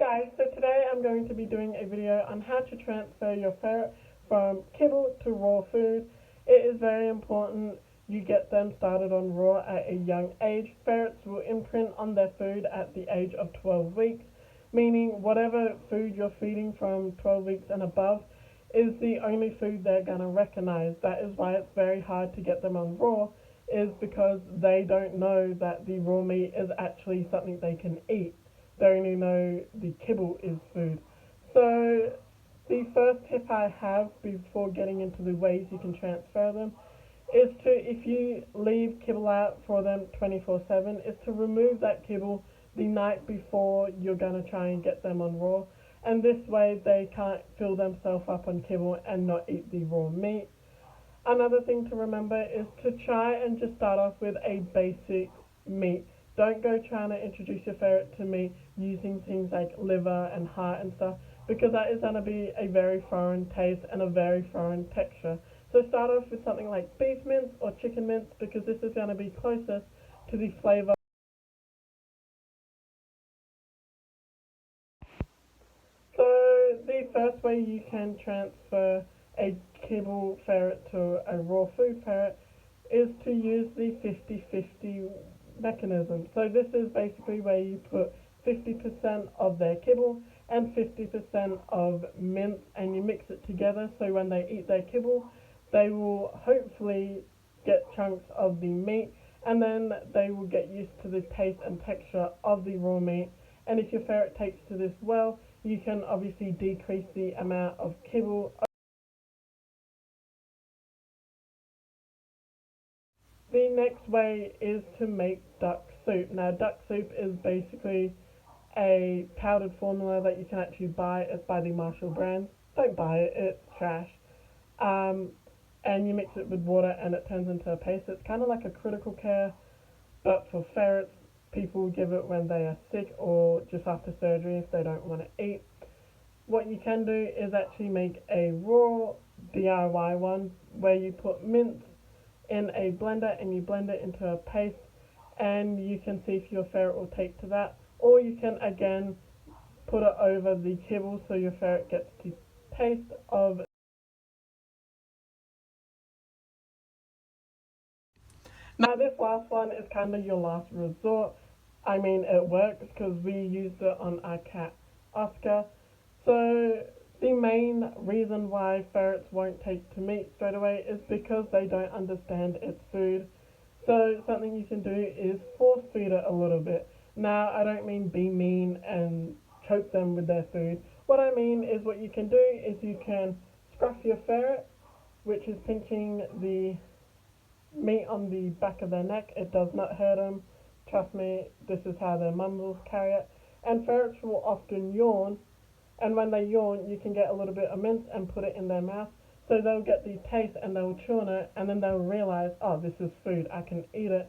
Guys, so today I'm going to be doing a video on how to transfer your ferret from kibble to raw food. It is very important you get them started on raw at a young age. Ferrets will imprint on their food at the age of 12 weeks, meaning whatever food you're feeding from 12 weeks and above is the only food they're going to recognize. That is why it's very hard to get them on raw, is because they don't know that the raw meat is actually something they can eat. They only know the kibble is food. So the first tip I have before getting into the ways you can transfer them is to, if you leave kibble out for them 24/7, is to remove that kibble the night before you're going to try and get them on raw. And this way they can't fill themselves up on kibble and not eat the raw meat. Another thing to remember is to try and just start off with a basic meat. Don't go trying to introduce your ferret to meat using things like liver and heart and stuff, because that is going to be a very foreign taste and a very foreign texture. So start off with something like beef mince or chicken mince, because this is going to be closest to the flavor. So the first way you can transfer a kibble ferret to a raw food ferret is to use the 50-50 mechanism. So this is basically where you put 50% of their kibble and 50% of mince, and you mix it together, so when they eat their kibble they will hopefully get chunks of the meat, and then they will get used to the taste and texture of the raw meat. And if your ferret takes to this well, you can obviously decrease the amount of kibble. The next way is to make duck soup. Now, duck soup is basically a powdered formula that you can actually buy. It's by the Marshall brand. Don't buy it, it's trash. Um, and you mix it with water and it turns into a paste. It's kind of like a critical care, but for ferrets. People give it when they are sick or just after surgery if they don't want to eat. What you can do is actually make a raw DIY one where you put mince in a blender and you blend it into a paste, and you can see if your ferret will take to that, or you can again put it over the kibble so your ferret gets the taste of. Now this last one is kind of your last resort. I mean, it works because we used it on our cat Oscar. So the main reason why ferrets won't take to meat straight away is because they don't understand its food. So something you can do is force feed it a little bit. Now I don't mean be mean and choke them with their food. What I mean is, what you can do is you can scruff your ferret, which is pinching the meat on the back of their neck. It does not hurt them. Trust me, this is how their mums will carry it. And ferrets will often yawn, and when they yawn, you can get a little bit of mince and put it in their mouth. So they'll get the taste and they'll chew on it, and then they'll realize, oh, this is food, I can eat it,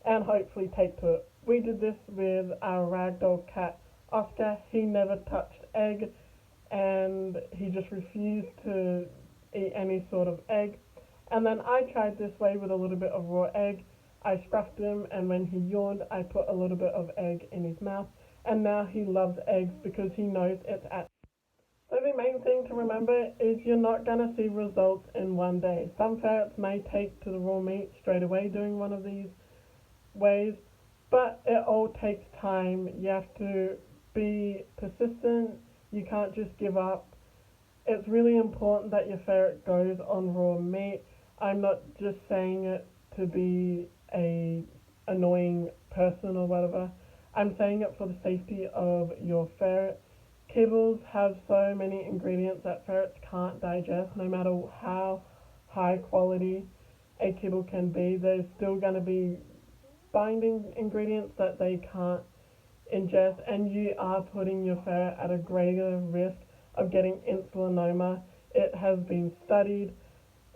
and hopefully take to it. We did this with our ragdoll cat Oscar. He never touched egg, and he just refused to eat any sort of egg. And then I tried this way with a little bit of raw egg. I scruffed him, and when he yawned, I put a little bit of egg in his mouth, and now he loves eggs because he knows it's at. So the main thing to remember is you're not going to see results in one day. Some ferrets may take to the raw meat straight away doing one of these ways, but it all takes time. You have to be persistent. You can't just give up. It's really important that your ferret goes on raw meat. I'm not just saying it to be a annoying person or whatever. I'm saying it for the safety of your ferret. Kibbles have so many ingredients that ferrets can't digest, no matter how high quality a kibble can be. There's still going to be binding ingredients that they can't ingest, and you are putting your ferret at a greater risk of getting insulinoma. It has been studied,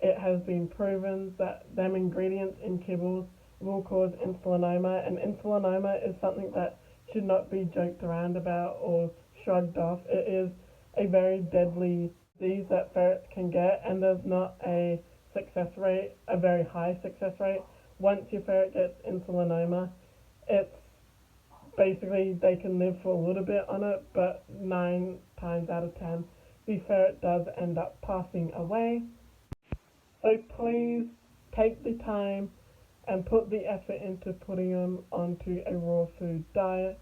it has been proven that them ingredients in kibbles will cause insulinoma, and insulinoma is something that should not be joked around about or shrugged off. It is a very deadly disease that ferrets can get, and there's not a success rate, a very high success rate. Once your ferret gets insulinoma, it's basically they can live for a little bit on it, but 9 times out of 10, the ferret does end up passing away. So please take the time and put the effort into putting them onto a raw food diet.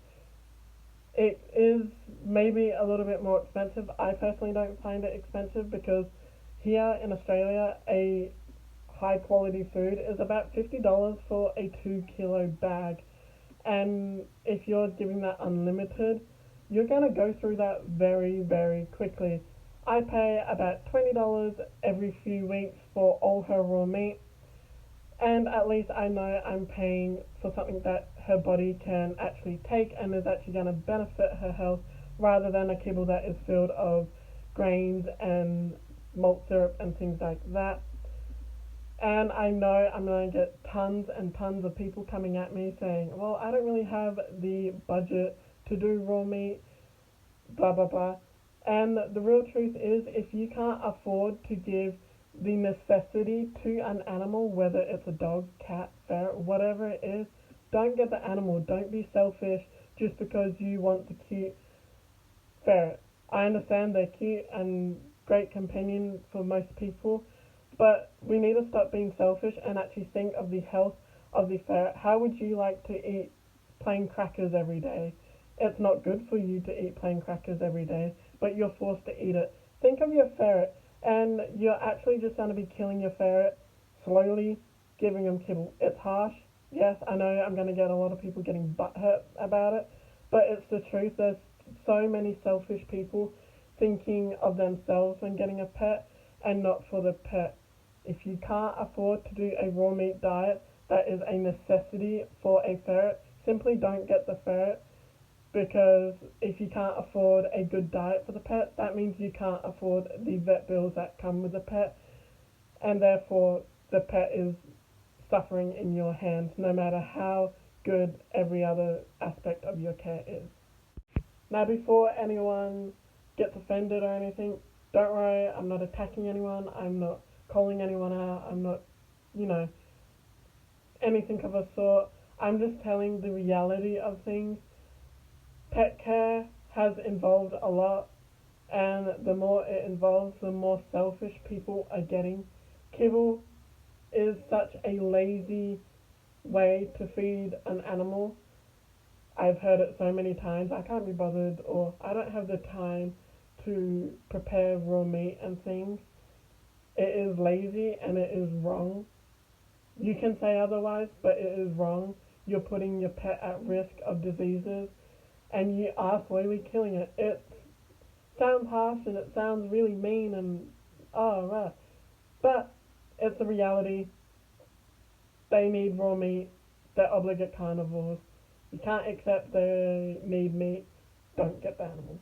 It is maybe a little bit more expensive. I personally don't find it expensive because here in Australia, a high quality food is about $50 for a 2 kilo bag. And if you're giving that unlimited, you're going to go through that very, very quickly. I pay about $20 every few weeks for all her raw meat, and at least I know I'm paying for something that her body can actually take and is actually going to benefit her health rather than a kibble that is filled of grains and malt syrup and things like that. And I know I'm going to get tons and tons of people coming at me saying, well, I don't really have the budget to do raw meat, blah, blah, blah. And the real truth is, if you can't afford to give the necessity to an animal, whether it's a dog, cat, ferret, whatever it is, don't get the animal. Don't be selfish just because you want the cute ferret. I understand they're cute and great companion for most people, but we need to stop being selfish and actually think of the health of the ferret. How would you like to eat plain crackers every day? It's not good for you to eat plain crackers every day, but you're forced to eat it. Think of your ferret, and you're actually just going to be killing your ferret slowly, giving them kibble. It's harsh. Yes, I know I'm going to get a lot of people getting butthurt about it, but it's the truth. There's so many selfish people thinking of themselves when getting a pet and not for the pet. If you can't afford to do a raw meat diet that is a necessity for a ferret, simply don't get the ferret, because if you can't afford a good diet for the pet, that means you can't afford the vet bills that come with the pet, and therefore the pet is suffering in your hands no matter how good every other aspect of your care is. Now, before anyone gets offended or anything, don't worry, I'm not attacking anyone, I'm not calling anyone out, I'm not, you know, anything of a sort. I'm just telling the reality of things. Pet care has involved a lot, and the more it involves, the more selfish people are getting. Kibble is such a lazy way to feed an animal. I've heard it so many times, I can't be bothered, or I don't have the time to prepare raw meat and things. It is lazy and it is wrong. You can say otherwise, but it is wrong. You're putting your pet at risk of diseases, and you are slowly killing it. It sounds harsh and it sounds really mean and right, but it's the reality. They need raw meat. They're obligate carnivores. You can't accept they need meat. Don't get the animals.